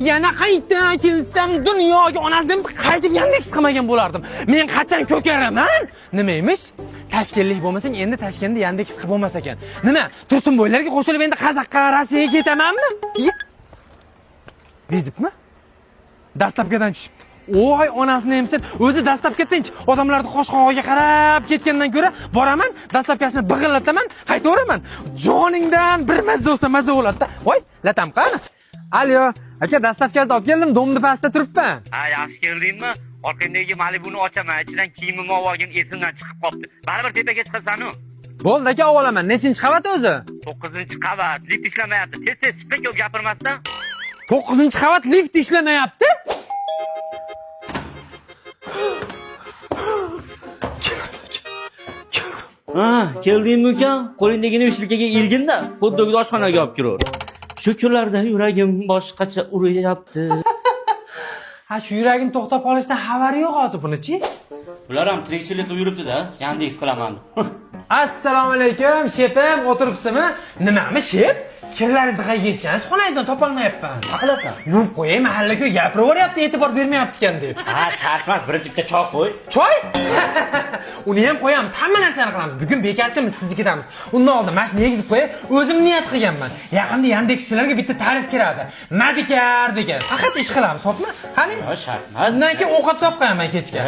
Yana qayta kelsam dunyoga onasidan qaytib Yandex qilmagan bo'lardim. Men qachon ko'karaman? Nima emish? Tashkentlik bo'lmasang, endi Toshkentda Yandex qilib bo'lmas ekan. Nima? Tursunboylarga qo'shilib endi Qozoqqa, Rossiyaga ketamanmi? Bezibmi? Dastlabkadan tushibdi. Voy, onasini emsin. O'zi dastlabkadan odamlarni qosh-qog'iga qarab ketgandan ko'ra, boraman, dastlabkasini big'illataman, qaytaveraman. Joningdan bir mazza bo'lsa mazza bo'ladi-da. Voy, latam qani? Alyo, aka, dastlabkasini olib keldim, domni pastda turibman. Ha, yaxshi keldingmi? Orqangdagi Malibuni ochaman, ichidan kiyimimni olgan esimdan chiqib qolibdi. Baribir tepaga chiqasan-ku. Bo'ldi aka, olaman. Nechinchi qavat o'zi? 9-qavat. Lift ishlamayapti. Tez-tez chiqib ko'p gapirmasdan. 9-qavat lift ishlamayapti? Ha, keldingmi ukam? Qo'lingdagini shilkaga ilgin-da, xuddi oshxonaga olib kiraver. Shu kunlarda yuragim boshqacha uryapti. Ha, shu yuragim to'xtab qolishdan xabari yo'q hozir buni-chi? Bular ham tirikchilik qilib yuribdi-da, Yandex qilaman. Assalomu alaykum, shefim, o'tiribsizmi? Nimami, shef? Kirlaringizni qayerga yechgansiz? Xonangizdan topolmayapman. Nima qilasan? Yurib qo'yay, mahalla-ku gapiraveryapti, e'tibor bermayapti ekan deb. Ha, shart emas, birinchi bitta choy qo'y. Choy? Uni ham qo'yamiz, hamma narsani qilamiz. Bugun bekarchimiz, siznikidamiz. Undan oldin mana shuni yegizib qo'yay, o'zim niyat qilganman. Yaqinda Yandexchilarga bitta ta'rif kiradi. Madikar degan. Faqat ish qilamiz, xo'pmi? Qani? Ha, shart emas. Undan keyin ovqat solib qo'yaman kechga.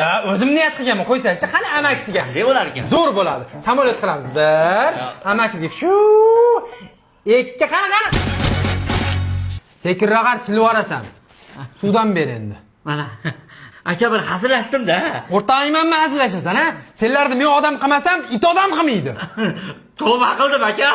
Ya, o'zim niyat qilganman, qo'ysangchi, qani amakisiga. Qanday bo'lar ekan? Zo'r bo'ladi. Samolyot qilamiz. Bir, amakisiga shu, ikki, qani. Sekinroq chilib yuborasan. Suvdan ber endi. Mana. Aka, bir hazillashdim-da. O'rtog'ingmanmi hazillashasan, ha? Senlarni men odam qilmasam, it odam qilmaydi. Tavba qildim, aka.